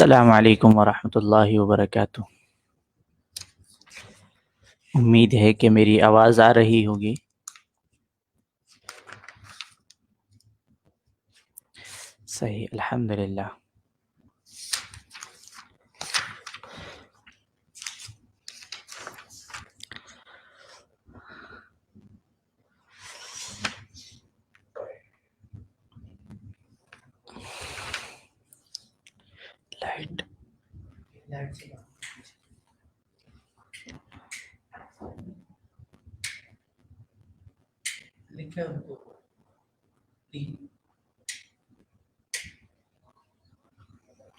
السلام علیکم ورحمۃ اللہ وبرکاتہ۔ امید ہے کہ میری آواز آ رہی ہوگی۔ صحیح، الحمدللہ۔ لائٹ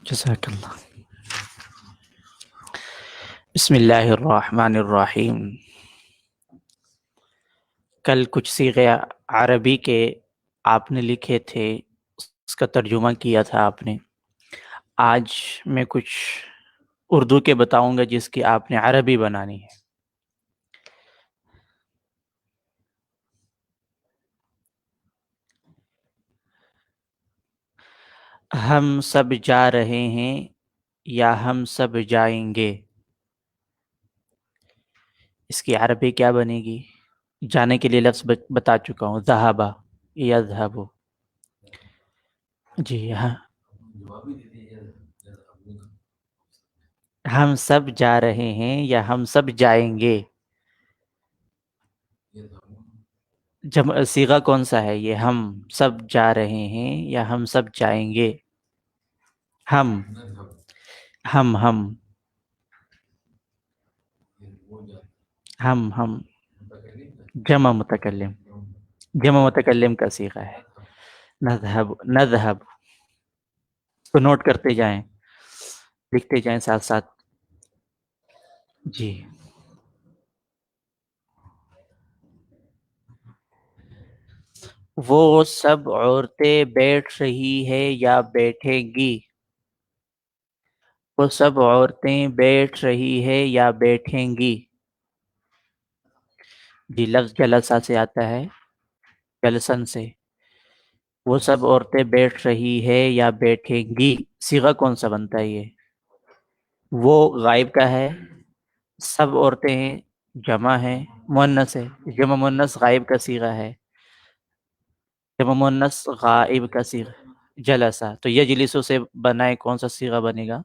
جزاک اللہ۔ بسم اللہ الرحمن الرحیم۔ کل کچھ صیغے عربی کے آپ نے لکھے تھے، اس کا ترجمہ کیا تھا آپ نے۔ آج میں کچھ اردو کے بتاؤں گا جس کی آپ نے عربی بنانی ہے۔ ہم سب جا رہے ہیں یا ہم سب جائیں گے، اس کی عربی کیا بنے گی؟ جانے کے لیے لفظ بتا چکا ہوں، ذہبا یذہب۔ جی ہاں، ہم سب جا رہے ہیں یا ہم سب جائیں گے، جمع صیغہ کون سا ہے یہ؟ ہم سب جا رہے ہیں یا ہم سب جائیں گے؟ ہم ہم ہم ہم جمع متکلم، جمع متکلم کا صیغہ ہے۔ نذهب نذهب، تو نوٹ کرتے جائیں، لکھتے جائیں ساتھ ساتھ۔ جی، وہ سب عورتیں بیٹھ رہی ہے یا بیٹھیں گی؟ وہ سب عورتیں بیٹھ رہی ہے یا بیٹھیں گی؟ جی، لفظ جلسہ سے آتا ہے، جلسن سے۔ وہ سب عورتیں بیٹھ رہی ہے یا بیٹھیں گی، صیغہ کون سا بنتا ہے یہ؟ وہ غائب کا ہے، سب عورتیں ہیں، جمع ہے، مؤنث ہے، جمع مؤنث غائب کا صیغہ ہے، جمع مؤنث غائب کا صیغہ جلسہ۔ تو یجلسو سے بنائے کون سا صیغہ بنے گا؟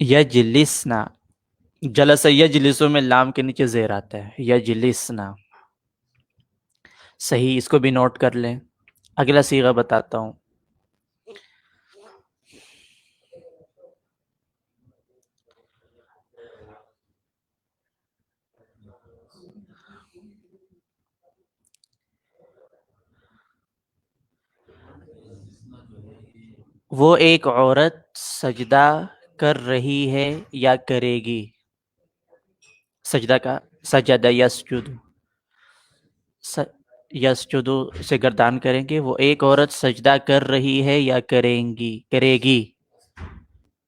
یجلسنا، جلسہ یجلسو میں لام کے نیچے زیر آتا ہے، یجلسنا۔ صحیح، اس کو بھی نوٹ کر لیں۔ اگلا صیغہ بتاتا ہوں۔ وہ ایک عورت سجدہ کر رہی ہے یا کرے گی؟ سجدہ کا سجدہ یسجد، یسجد سے گردان کریں گے۔ وہ ایک عورت سجدہ کر رہی ہے یا کریں گی؟ کرے گی،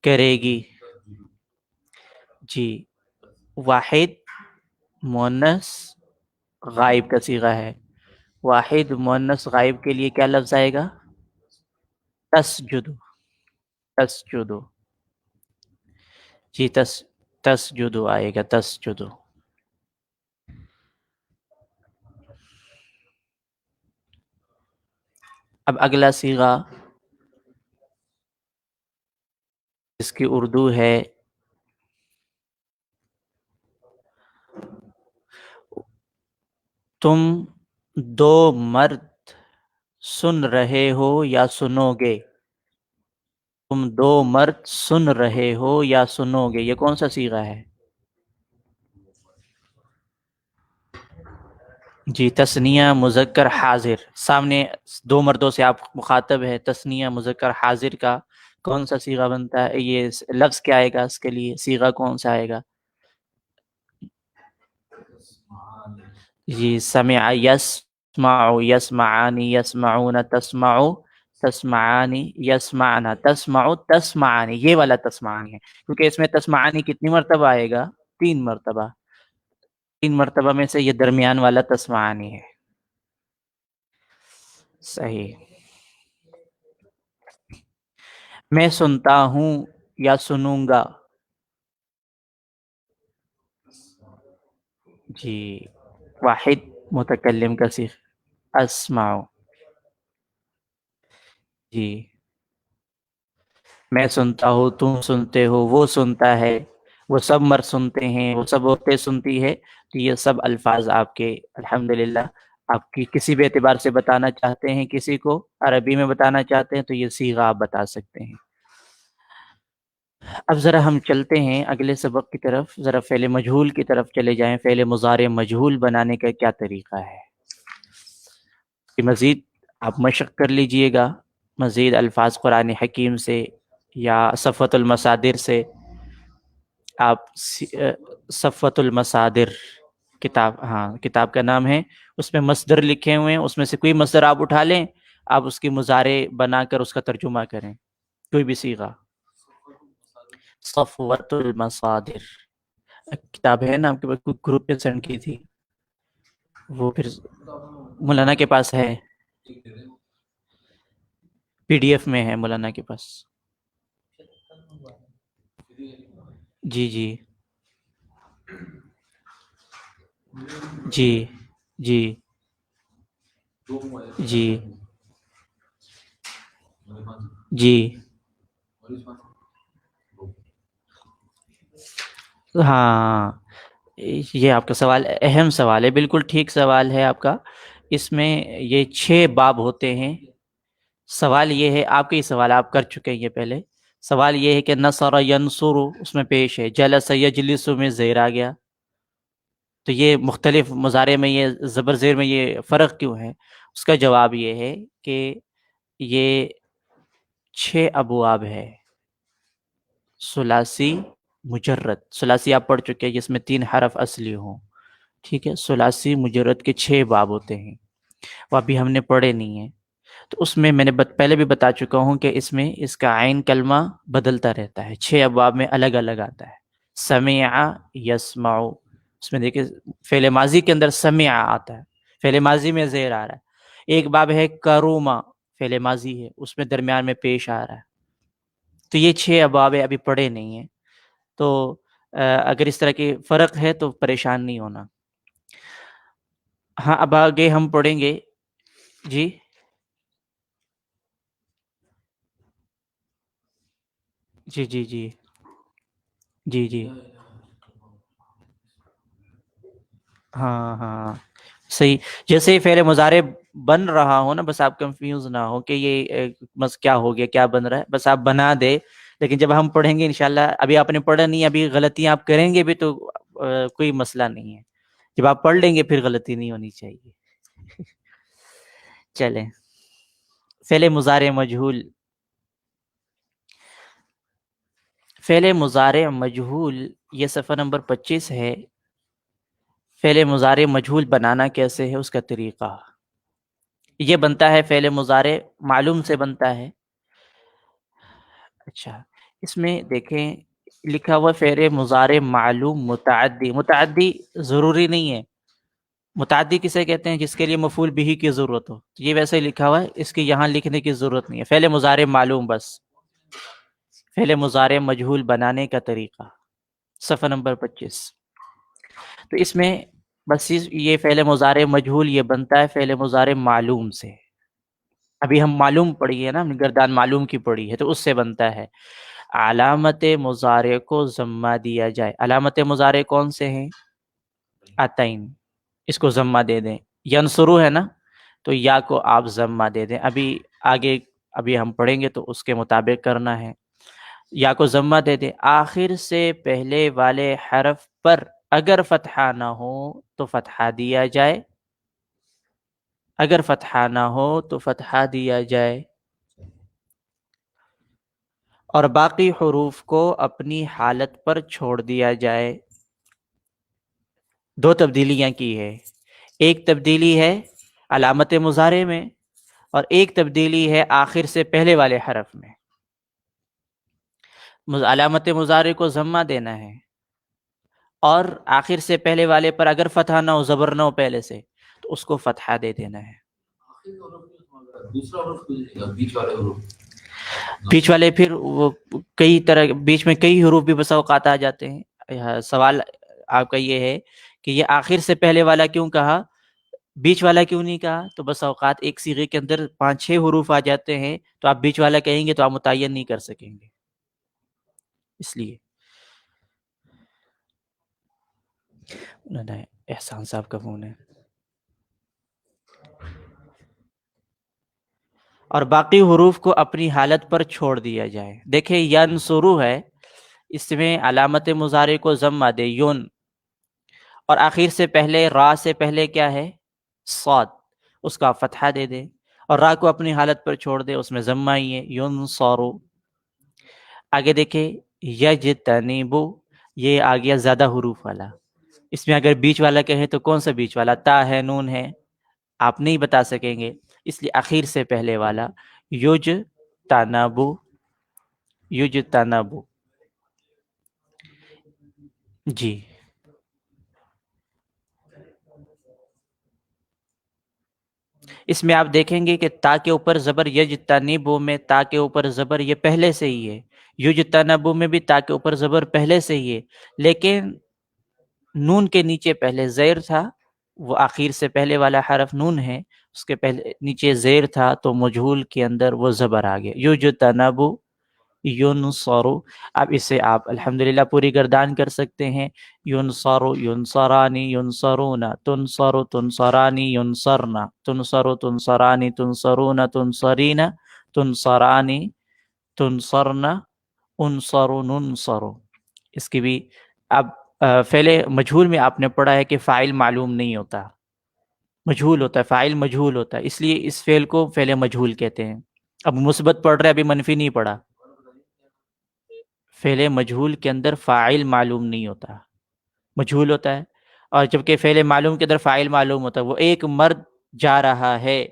کرے گی۔ جی، واحد مؤنث غائب کا صیغہ ہے، واحد مؤنث غائب کے لیے کیا لفظ آئے گا؟ تسجد، تسجد۔ جی، تسجد آئے گا، تسجد۔ اب اگلا صیغہ اس کی اردو ہے تم دو مرد سن رہے ہو یا سنو گے؟ تم دو مرد سن رہے ہو یا سنو گے، یہ کون سا صیغہ ہے؟ جی، تثنیہ مذکر حاضر، سامنے دو مردوں سے آپ مخاطب ہے، تثنیہ مذکر حاضر کا کون سا صیغہ بنتا ہے؟ یہ لفظ کیا آئے گا اس کے لیے؟ صیغہ کون سا آئے گا؟ جی، سمع یسمع، یسمعانی، یسمعون، تسمع، تسمعانی، یسمعنا، تسمع، تسمعانی، یہ والا تسمعانی ہے، کیونکہ اس میں تسمعانی کتنی مرتبہ آئے گا؟ 3 مرتبہ، 3 مرتبہ میں سے یہ درمیان والا تسمعانی ہے۔ صحیح۔ میں سنتا ہوں یا سنوں گا. جی. واحد متکلم کا صیغہ اسمع. جی. میں سنتا ہوں، تم سنتے ہو، وہ سنتا ہے، وہ سب مرد سنتے ہیں، وہ سب عورتیں سنتی ہے. تو یہ سب الفاظ آپ کے الحمدللہ آپ کی کسی بھی اعتبار سے بتانا چاہتے ہیں، کسی کو عربی میں بتانا چاہتے ہیں تو یہ صیغہ آپ بتا سکتے ہیں. اب ذرا ہم چلتے ہیں اگلے سبق کی طرف، ذرا فعل مجہول کی طرف چلے جائیں. فعل مضارع مجہول بنانے کا کیا طریقہ ہے؟ کہ مزید آپ مشق کر لیجئے گا، مزید الفاظ قرآن حکیم سے یا صفوۃ المصادر سے. آپ صفوۃ المصادر کتاب، ہاں کتاب کا نام ہے، اس میں مصدر لکھے ہوئے ہیں، اس میں سے کوئی مصدر آپ اٹھا لیں، آپ اس کی مضارع بنا کر اس کا ترجمہ کریں، کوئی بھی صیغہ. صفوۃ المصادر کتاب ہے نا آپ کے پاس، کوئی گروپ پہ سینڈ کی تھی، وہ پھر مولانا کے پاس ہے، پی ڈی ایف میں ہے مولانا کے پاس. جی جی جی جی جی جی. ہاں یہ آپ کا سوال اہم سوال ہے، بالکل ٹھیک سوال ہے آپ کا. اس میں یہ 6 باب ہوتے ہیں. سوال یہ ہے، آپ کے ہی سوال آپ کر چکے ہیں یہ پہلے. سوال یہ ہے کہ نصر ینصر اس میں پیش ہے، جلس یجلس میں زیر آ گیا. تو یہ مختلف مضارع میں یہ زبر زیر میں یہ فرق کیوں ہے؟ اس کا جواب یہ ہے کہ یہ 6 ابواب ہے. ثلاثی مجرد، ثلاثی آپ پڑھ چکے ہیں جس میں 3 حرف اصلی ہوں، ٹھیک ہے. ثلاثی مجرد کے 6 باب ہوتے ہیں، وہ ابھی ہم نے پڑھے نہیں ہیں. تو اس میں نے پہلے بھی بتا چکا ہوں کہ اس میں اس کا عین کلمہ بدلتا رہتا ہے، 6 ابواب میں الگ الگ آتا ہے. سمع یسمع، اس میں دیکھیں فعل ماضی کے اندر سمع آتا ہے، فعل ماضی میں زیر آ رہا ہے. ایک باب ہے کروما، فعل ماضی ہے، اس میں درمیان میں پیش آ رہا ہے. تو یہ 6 ابواب ابھی پڑھے نہیں ہیں. تو اگر اس طرح کی فرق ہے تو پریشان نہیں ہونا. ہاں اب آگے ہم پڑھیں گے. جی جی جی جی جی جی ہاں ہاں صحیح. جیسے ہی فعل مضارع بن رہا ہو نا، بس آپ کنفیوز نہ ہو کہ یہ بس کیا ہو گیا، کیا بن رہا ہے، بس آپ بنا دے. لیکن جب ہم پڑھیں گے انشاءاللہ، ابھی آپ نے پڑھا نہیں، ابھی غلطیاں آپ کریں گے بھی تو کوئی مسئلہ نہیں ہے. جب آپ پڑھ لیں گے پھر غلطی نہیں ہونی چاہیے. چلیں فعل مضارع مجہول. فعل مضارع مجہول یہ صفحہ نمبر 25 ہے. فعل مضارع مجہول بنانا کیسے ہے، اس کا طریقہ. یہ بنتا ہے فعل مضارع معلوم سے بنتا ہے. اچھا اس میں دیکھیں لکھا ہوا فعل مضارع معلوم متعدی. متعدی ضروری نہیں ہے. متعدی کسے کہتے ہیں؟ جس کے لیے مفعول بھی کی ضرورت ہو. یہ ویسے ہی لکھا ہوا ہے، اس کی یہاں لکھنے کی ضرورت نہیں ہے. فعل مضارع معلوم بس. فعل مضارع مجہول بنانے کا طریقہ صفحہ نمبر 25. تو اس میں بس یہ فعل مضارع مجہول یہ بنتا ہے فعل مضارع معلوم سے. ابھی ہم معلوم پڑھی ہے نا، ہم نے گردان معلوم کی پڑھی ہے، تو اس سے بنتا ہے. علامت مضارع کو ضمہ دیا جائے. علامت مضارع کون سے ہیں؟ اتین، اس کو ضمہ دے دیں. ینصرو ہے نا، تو یا کو آپ ضمہ دے دیں. آگے ابھی ہم پڑھیں گے تو اس کے مطابق کرنا ہے. یا کو ضمہ دے دیں. آخر سے پہلے والے حرف پر اگر فتحہ نہ ہو تو فتحہ دیا جائے، اگر فتحہ نہ ہو تو فتحہ دیا جائے. اور باقی حروف کو اپنی حالت پر چھوڑ دیا جائے. 2 تبدیلیاں کی ہے. ایک تبدیلی ہے علامت مضارع میں، اور ایک تبدیلی ہے آخر سے پہلے والے حرف میں. علامت مضارع کو ضمہ دینا ہے، اور آخر سے پہلے والے پر اگر فتحہ نہ ہو، زبر نہ ہو پہلے سے، تو اس کو فتحہ دے دینا ہے. بیچ والے پھر وہ کئی طرح بیچ میں کئی حروف بھی بسا اوقات آ جاتے ہیں. سوال آپ کا یہ ہے کہ یہ آخر سے پہلے والا کیوں کہا, بیچ والا کیوں نہیں کہا؟ تو بس اوقات ایک صیغے کے اندر 5-6 حروف آ جاتے ہیں تو آپ بیچ والا کہیں گے تو آپ متعین نہیں کر سکیں گے, اس لیے. احسان صاحب کا فون ہے. اور باقی حروف کو اپنی حالت پر چھوڑ دیا جائے. دیکھیں ینصرو ہے, اس میں علامت مضارع کو ضمہ دے یون, اور آخر سے پہلے را سے پہلے کیا ہے صاد, اس کا فتحہ دے دے, اور را کو اپنی حالت پر چھوڑ دے, اس میں ضمہ ہی ہے ینصرو. آگے دیکھیں یجتنبو, یہ آ گیا زیادہ حروف والا. اس میں اگر بیچ والا کہیں تو کون سا بیچ والا؟ تا ہے, نون ہے, آپ نہیں بتا سکیں گے, اس لیے آخر سے پہلے والا یجتنبو, یجتنبو. جی اس میں آپ دیکھیں گے کہ تا کے اوپر زبر یجتنبو میں تا کے اوپر زبر یہ پہلے سے ہی ہے, یجتنبو میں بھی تا کے اوپر زبر پہلے سے ہی ہے, لیکن نون کے نیچے پہلے زیر تھا, وہ آخر سے پہلے والا حرف نون ہے, اس کے پہلے نیچے زیر تھا تو مجہول کے اندر وہ زبر آ گیا یجتنبو ینصرو. اب اسے آپ الحمدللہ پوری گردان کر سکتے ہیں, ینصرو ینصرانی ینصرون, تنصرو تنصرانی ینصرنا, تنصرو تنصرانی تنصرون تنصرین تنصرانی تنصرنا انصرو ننصرو. اس کی بھی اب فعل مجہول میں آپ نے پڑھا ہے کہ فاعل معلوم نہیں ہوتا, مجہول ہوتا ہے, فاعل مجہول ہوتا ہے, اس لیے اس فعل کو فعل مجہول کہتے ہیں. اب مثبت پڑھ رہے, ابھی منفی نہیں پڑھا. فعل مجہول کے اندر فاعل معلوم نہیں ہوتا, مجہول ہوتا ہے, اور جبکہ فعل معلوم کے اندر فاعل معلوم ہوتا ہے. وہ ایک مرد جا رہا ہے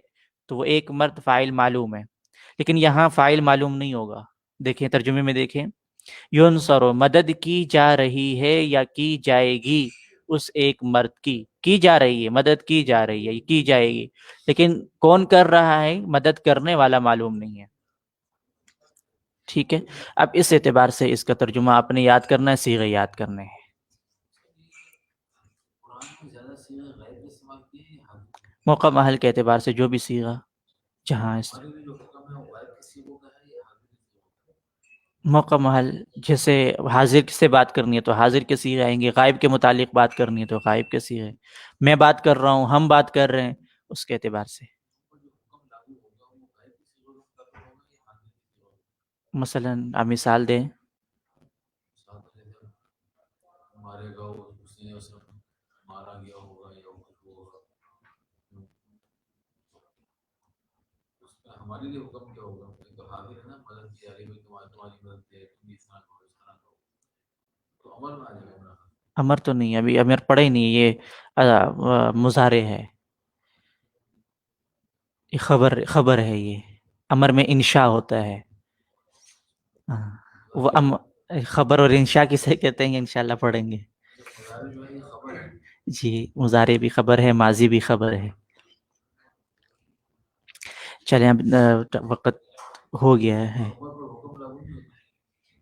تو وہ ایک مرد فاعل معلوم ہے, لیکن یہاں فاعل معلوم نہیں ہوگا. دیکھیں ترجمے میں دیکھیں, ینصرو مدد کی جا رہی ہے یا کی جائے گی اس ایک مرد کی جا رہی ہے, مدد کی جا رہی ہے, کی جائے گی, لیکن کون کر رہا ہے, مدد کرنے والا معلوم نہیں ہے. ٹھیک ہے, اب اس اعتبار سے اس کا ترجمہ آپ نے یاد کرنا ہے, صیغے یاد کرنے ہیں. موقع محل کے اعتبار سے جو بھی صیغہ جہاں موقع محل, جیسے حاضر سے بات کرنی ہے تو حاضر کے صیغے آئیں گے, غائب کے متعلق بات کرنی ہے تو غائب کے صیغے, میں بات کر رہا ہوں, ہم بات کر رہے ہیں, اس کے اعتبار سے. مثلا آپ مثال دیں. امر تو نہیں, ابھی امر پڑھے ہی نہیں, یہ مضارع ہے, یہ خبر ہے, یہ امر میں انشاء ہوتا ہے. وہ خبر اور انشاء کسے کہتے ہیں انشاءاللہ پڑھیں گے. جی مضارع بھی خبر ہے, ماضی بھی خبر ہے. چلیں اب وقت ہو گیا ہے.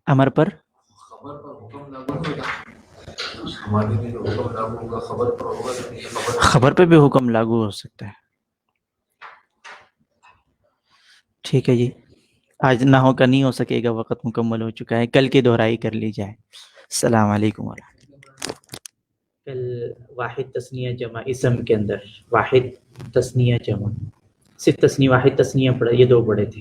امر پر خبر پہ بھی حکم لاگو ہو سکتا ہے. ٹھیک ہے جی, آج نہ ہو کا نہیں ہو سکے گا, وقت مکمل ہو چکا ہے, کل کی دہرائی کر لی جائے. السلام علیکم ورحمۃ اللہ. کل واحد تثنیہ جمع اسم کے اندر واحد تثنیہ جمع, صرف تثنیہ واحد تثنیہ پڑھا, یہ 2 پڑھے تھے.